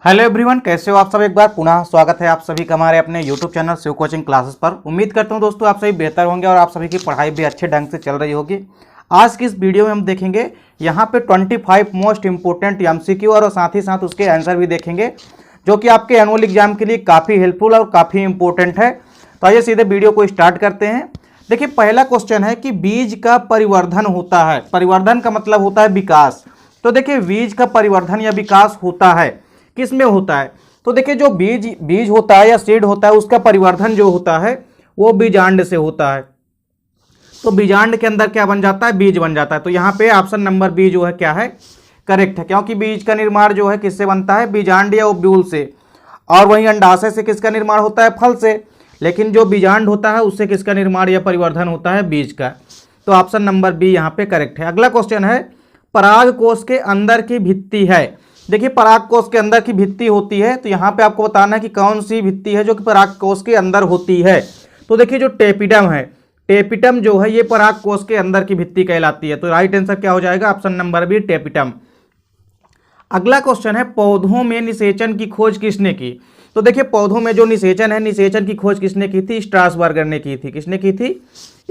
Hello everyone, कैसे हो आप सब। एक बार पुनः स्वागत है आप सभी का हमारे अपने YouTube channel Shiv coaching classes पर। उम्मीद करता हूं दोस्तों आप सभी बेहतर होंगे और आप सभी की पढ़ाई भी अच्छे ढंग से चल रही होगी। आज की इस वीडियो में हम देखेंगे यहाँ पे 25 मोस्ट इंपोर्टेंट एमसीक्यू और साथ ही साथ उसके आंसर भी देखेंगे, जो कि आपके एनुअल एग्जाम के लिए काफ़ी हेल्पफुल और काफ़ी इंपॉर्टेंट है। तो आइए सीधे वीडियो को स्टार्ट करते हैं। देखिए, पहला क्वेश्चन है कि बीज का परिवर्धन होता है। परिवर्धन का मतलब होता है विकास। तो देखिए, बीज का परिवर्धन या विकास होता है, किस में होता है? तो देखिए, जो बीज होता है या सीड होता है, उसका परिवर्धन जो होता है वो बीजांड से होता है। तो बीजांड के अंदर क्या बन जाता है? बीज बन जाता है। तो यहाँ पे ऑप्शन नंबर बी जो है क्या है? करेक्ट है, क्योंकि बीज का निर्माण जो है किससे बनता है? बीजांड या ओव्यूल से। और वहीं अंडाशय से किसका निर्माण होता है? फल से। लेकिन जो बीजांड होता है उससे किसका निर्माण या परिवर्धन होता है? बीज का। तो ऑप्शन नंबर बी यहाँ पे करेक्ट है। अगला क्वेश्चन है, परागकोश के अंदर की भित्ति है। देखिए, परागकोश के अंदर की भित्ति होती है, तो यहाँ पे आपको बताना है कि कौन सी भित्ति है जो कि परागकोश के अंदर होती है। तो देखिए, जो टेपिडम है, टेपिटम जो है ये परागकोश के अंदर की भित्ति कहलाती है। तो राइट आंसर क्या हो जाएगा? Option number B, tapetum. अगला क्वेश्चन है, पौधों में निषेचन की खोज किसने की? तो देखिए, पौधों में जो निषेचन है, निषेचन की खोज किसने की थी? स्ट्रासबर्गर ने की थी। किसने की थी?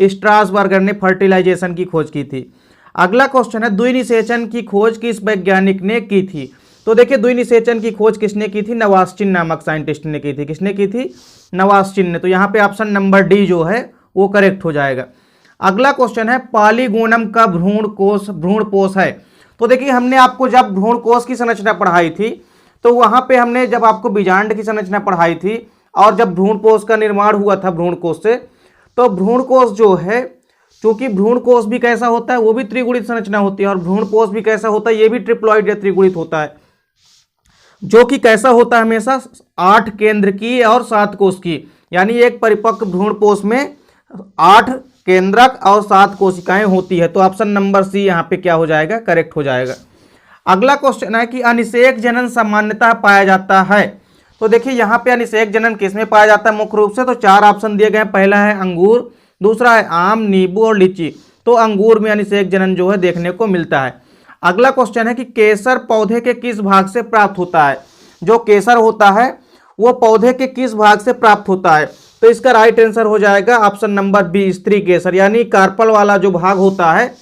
स्ट्रासबर्गर ने फर्टिलाइजेशन की खोज की थी। अगला क्वेश्चन है, द्विनिषेचन की खोज किस वैज्ञानिक ने की थी? तो देखिए, द्विनिषेचन की खोज किसने की थी? नवास्चिन नामक साइंटिस्ट ने की थी। किसने की थी? नवास्चिन ने। तो यहाँ पे ऑप्शन नंबर डी जो है वो करेक्ट हो जाएगा। अगला क्वेश्चन है, पॉलीगोनम का भ्रूणपोष है। तो देखिए, हमने आपको जब भ्रूणकोश की संरचना पढ़ाई थी, तो वहां पे हमने जब आपको बीजांड की संरचना पढ़ाई थी और जब भ्रूणपोष का निर्माण हुआ था भ्रूणकोश से, तो भ्रूणकोश जो है, क्योंकि भ्रूणकोश भी कैसा होता है? वो भी त्रिगुणित संरचना होती है। और भ्रूणपोष भी कैसा होता है? ये भी ट्रिप्लॉइड या त्रिगुणित होता है, जो कि कैसा होता है? हमेशा 8 केंद्र की और 7 कोश की। यानी एक परिपक्व भ्रूणपोष में 8 केंद्रक और 7 कोशिकाएं होती है। तो ऑप्शन नंबर सी यहाँ पे क्या हो जाएगा? करेक्ट हो जाएगा। अगला क्वेश्चन है कि अनिषेक जनन सामान्यतः पाया जाता है। तो देखिए, यहाँ पे अनिषेक जनन किसमें पाया जाता है मुख्य रूप से? तो 4 ऑप्शन दिए गए हैं। पहला है अंगूर, दूसरा है आम, नींबू और लीची। तो अंगूर में अनिषेक जनन जो है देखने को मिलता है। अगला क्वेश्चन है कि केसर पौधे के किस भाग से प्राप्त होता है? जो केसर होता है वो पौधे के किस भाग से प्राप्त होता है? तो इसका राइट आंसर हो जाएगा ऑप्शन नंबर बी, स्त्री केसर। यानी कार्पल वाला जो भाग होता है,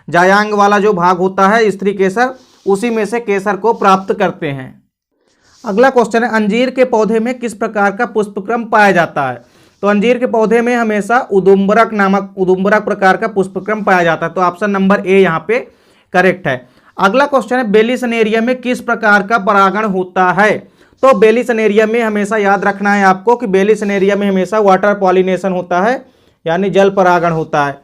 जायांग वाला जो भाग होता है स्त्री केसर, उसी में से केसर को प्राप्त करते हैं। अगला क्वेश्चन है, अंजीर के पौधे में किस प्रकार का पुष्पक्रम पाया जाता है? तो अंजीर के पौधे में हमेशा उदुम्बरक प्रकार का पुष्पक्रम पाया जाता है। तो ऑप्शन नंबर ए यहाँ पे करेक्ट है। अगला क्वेश्चन है, बेलिसनेरिया में किस प्रकार का परागण होता है? तो बेलिसनेरिया में हमेशा याद रखना है आपको कि बेलिसनेरिया में हमेशा वाटर पॉलिनेशन होता है, यानी जल परागण होता है।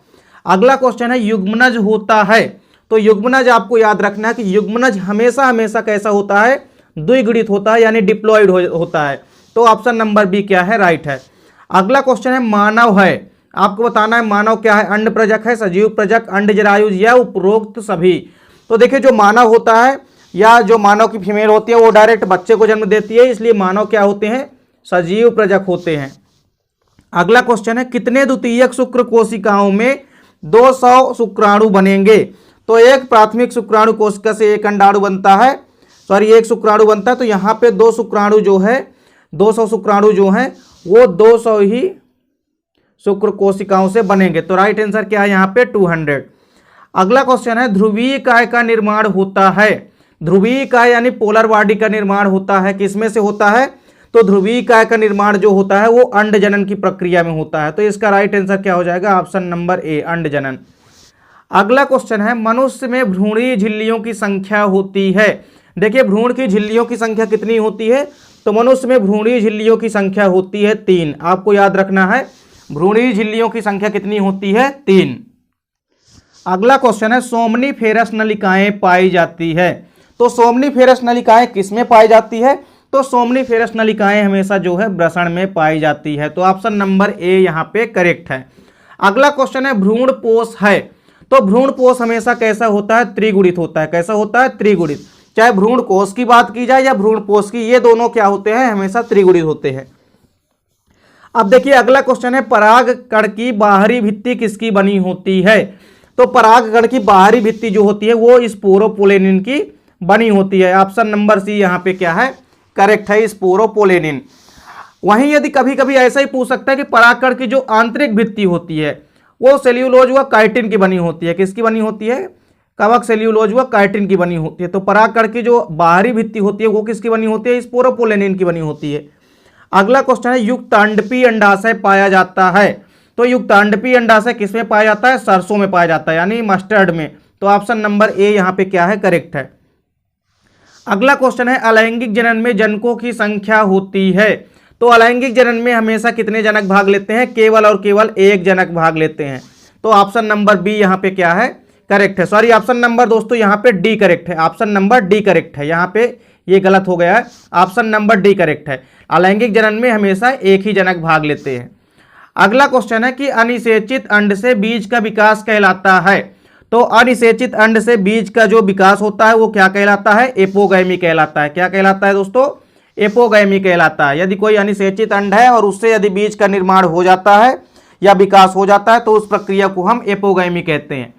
अगला क्वेश्चन है, युग्मनज होता है। तो युग्मनज आपको याद रखना है कि युग्मनज हमेशा कैसा होता है? द्विगुणित होता है, यानी डिप्लॉइड होता है। तो ऑप्शन नंबर बी क्या है? राइट है। अगला क्वेश्चन है, मानव है। आपको बताना है मानव क्या है? अंड प्रजक है, सजीव प्रजक, अंडजरायुज या उपरोक्त सभी। तो देखिए, जो मानव होता है या जो मानव की फीमेल होती है वो डायरेक्ट बच्चे को जन्म देती है, इसलिए मानव क्या होते हैं? सजीव प्रजक होते हैं। अगला क्वेश्चन है, कितने द्वितीयक शुक्र कोशिकाओं में 200 शुक्राणु बनेंगे? तो एक प्राथमिक शुक्राणु कोशिका से एक अंडाणु बनता है, एक शुक्राणु बनता है। तो यहाँ पे 2 शुक्राणु जो है, 200 शुक्राणु जो है वो 200 ही शुक्र कोशिकाओं से बनेंगे। तो राइट आंसर क्या है यहाँ पे? 200। अगला क्वेश्चन है, ध्रुवीय काय का निर्माण होता है। ध्रुवीय काय यानी पोलर बॉडी का निर्माण होता है, किसमें से होता है? तो ध्रुवीय काय का निर्माण जो होता है वो अंड जनन की प्रक्रिया में होता है। तो इसका राइट आंसर क्या हो जाएगा? ऑप्शन नंबर ए, अंड जनन। अगला क्वेश्चन है, मनुष्य में भ्रूणीय झिल्लियों की संख्या होती है। देखिए, भ्रूण की झिल्लियों की संख्या कितनी होती है? तो मनुष्य में भ्रूणीय झिल्लियों की संख्या होती है 3। आपको याद रखना है, भ्रूणीय झिल्लियों की संख्या कितनी होती है? 3। अगला क्वेश्चन है, सोमनीफेरस नलिकाएं पाई जाती है। तो सोमनीफेरस नलिकाएं किसमें पाई जाती है? तो सोमनीफेरस नलिकाएं हमेशा जो है वृषण में पाई जाती है। तो ऑप्शन नंबर ए यहाँ पे करेक्ट है। अगला क्वेश्चन है, भ्रूणपोष है। तो भ्रूणपोष हमेशा कैसा होता है? त्रिगुणित होता है। कैसा होता है? त्रिगुणित। चाहे भ्रूणकोश की बात की जाए या भ्रूणपोष की, ये दोनों क्या होते हैं? हमेशा त्रिगुणित होते हैं। अब देखिए, अगला क्वेश्चन है, परागकण की बाहरी भित्ति किसकी बनी होती है? तो परागकण की बाहरी भित्ति जो होती है वो स्पोरोपोलेनिन की बनी होती है। ऑप्शन नंबर सी यहाँ पे क्या है? करेक्ट है स्पोरोपोलेनिन। वहीं यदि कभी कभी ऐसा ही पूछ सकता है कि परागकण की जो आंतरिक भित्ति होती है वो सेल्यूलोज व काइटिन की बनी होती है, किसकी बनी होती है, कवक सेल्यूलोज व काइटिन की बनी होती है। तो परागकण की जो बाहरी भित्ति होती है वो किसकी बनी होती है, स्पोरोपोलेनिन की बनी होती है। अगला क्वेश्चन है युक्तांडपी अंडाशय पाया जाता है। तो युक्तांडपी अंडाशय किसमें पाया जाता है, सरसों में पाया जाता है यानी मस्टर्ड में। तो ऑप्शन नंबर ए यहाँ पे क्या है, करेक्ट है। अगला क्वेश्चन है अलैंगिक जनन में जनकों की संख्या होती है। तो अलैंगिक जनन में हमेशा कितने जनक भाग लेते हैं, केवल और केवल एक जनक भाग लेते हैं। तो ऑप्शन नंबर बी यहाँ पे क्या है, करेक्ट है। सॉरी ऑप्शन नंबर दोस्तों यहाँ पे डी करेक्ट है, ऑप्शन नंबर डी करेक्ट है, यहाँ पे ये गलत हो गया है, ऑप्शन नंबर डी करेक्ट है। अलैंगिक जनन में हमेशा एक ही जनक भाग लेते हैं। अगला क्वेश्चन है कि अनिषेचित अंड से बीज का विकास कहलाता है। तो अनिषेचित अंड से बीज का जो विकास होता है वो क्या कहलाता है, एपोगैमी कहलाता है। क्या कहलाता है दोस्तों, एपोगैमी कहलाता है। यदि कोई अनिषेचित अंड है और उससे यदि बीज का निर्माण हो जाता है या विकास हो जाता है तो उस प्रक्रिया को हम एपोगैमी कहते हैं।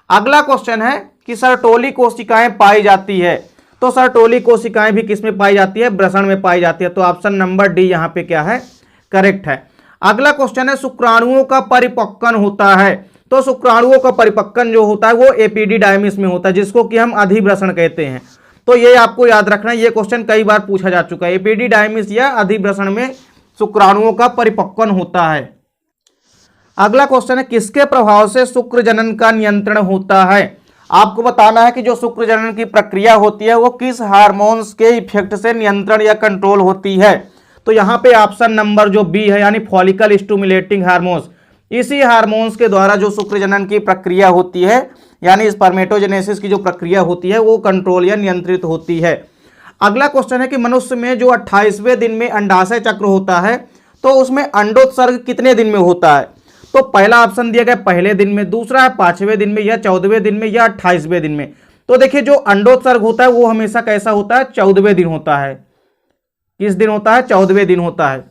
अगला क्वेश्चन है कि सर्टोली कोशिकाएं पाई जाती है। तो सर्टोली कोशिकाएं भी किसमें पाई जाती है, वृषण में पाई जाती है। तो ऑप्शन नंबर डी यहाँ पे क्या है, करेक्ट है। अगला क्वेश्चन है शुक्राणुओं का परिपक्वन होता है। तो शुक्राणुओं का परिपक्वन जो होता है वो एपिडिडायमिस में होता है, जिसको कि हम अधिवृषण कहते हैं। तो ये आपको याद रखना है, ये क्वेश्चन कई बार पूछा जा चुका है। एपिडिडायमिस या अधिवृषण में शुक्राणुओं का परिपक्वन होता है। अगला क्वेश्चन है किसके प्रभाव से शुक्र जनन का नियंत्रण होता है। आपको बताना है कि जो शुक्र जनन की प्रक्रिया होती है वो किस हार्मोन्स के इफेक्ट से नियंत्रण या कंट्रोल होती है। तो यहाँ पे ऑप्शन नंबर जो बी है यानी फॉलिकल स्टिमुलेटिंग हार्मोन्स, इसी हार्मोन्स के द्वारा जो शुक्र जनन की प्रक्रिया होती है यानी स्पर्मेटोजेनेसिस की जो प्रक्रिया होती है वो कंट्रोल या नियंत्रित होती है। अगला क्वेश्चन है कि मनुष्य में जो 28वें दिन में अंडाशय चक्र होता है तो उसमें अंडोत्सर्ग कितने दिन में होता है। तो पहला ऑप्शन दिया गया पहले दिन में, दूसरा है 5वें दिन में या 14वें दिन में या 28वें दिन में। तो देखिए जो अंडोत्सर्ग होता है वो हमेशा कैसा होता है, 14वें दिन होता है। किस दिन होता है, 14वें दिन होता है।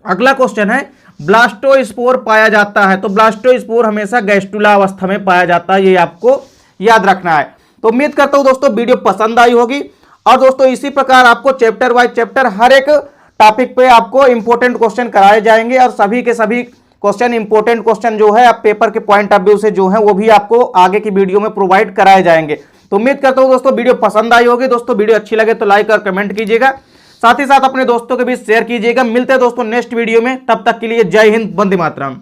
अगला क्वेश्चन है ब्लास्टोस्पोर पाया जाता है। तो ब्लास्टोस्पोर हमेशा गैस्ट्रुला अवस्था में पाया जाता है, ये आपको याद रखना है। तो उम्मीद करता हूं दोस्तों वीडियो पसंद आई होगी। और दोस्तों इसी प्रकार आपको चैप्टर वाइज चैप्टर हर एक टॉपिक पे आपको इंपॉर्टेंट क्वेश्चन कराए जाएंगे और सभी के सभी क्वेश्चन इंपॉर्टेंट क्वेश्चन जो है आप पेपर के पॉइंट ऑफ व्यू से जो है वो भी आपको आगे की वीडियो में प्रोवाइड कराए जाएंगे। तो उम्मीद करता हूं दोस्तों वीडियो पसंद आई होगी। दोस्तों वीडियो अच्छी लगे तो लाइक और कमेंट कीजिएगा, साथ ही साथ अपने दोस्तों के बीच शेयर कीजिएगा। मिलते हैं दोस्तों नेक्स्ट वीडियो में, तब तक के लिए जय हिंद, वंदे मातरम।